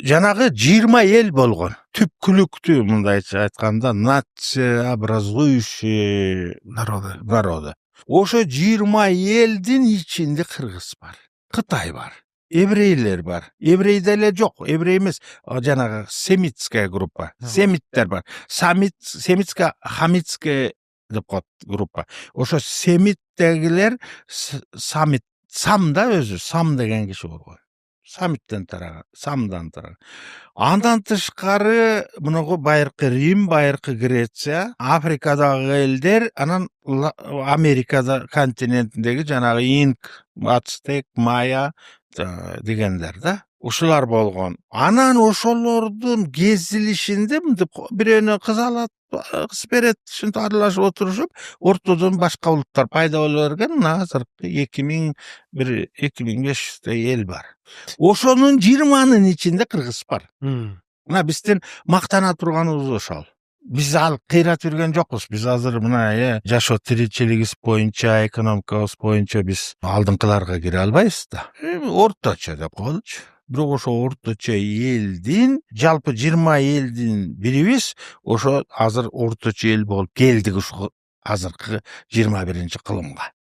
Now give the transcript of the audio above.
жанагы 20 эл болгон. Түпкүлүктүү мындайча айтканда нация образующие народы. Ошо 20 элдин ичинде кыргыз бар, Кытай бар, еврейлер бар. Еврей деле жок, еврей эмес, жанагы семитская группа. Семиттер бар. Семитская, хамитская деп коет группа. Ошо семиттегилер сам да өзү, сам деген киши болгон. Самиттен тараган, самдан тараган. Андан тышкары мунугу байыркы Рим, байыркы Греция, Африкадагы элдер, анан Америкада континентиндеги жанагы инк, ацтек, майя дегендер да. Ушулар болгон. Анан ошолордун кезилишинде мынтип бирөөнө кыз алат, кыз берет, ушинтип аралашып отурушуп, ортодон башка улуттар пайда боло берген. Азыркы 2500 эл бар. Ошонун 20-нын ичинде кыргыз бар. Мына биздин мактана турганыбыз ошол. Биз ал кыйрат жүргөн жокпуз. Биз азыр мына жашоо тиричилигибиз боюнча, экономикабыз боюнча биз алдыңкыларга кире албайбыз да. Орточо деп коелучу. Бирок ошо орточо элдин, жалпы 20 элдин бирибиз, ошо азыр орточо эл болуп келдик ушул азыркы 21-кылымга.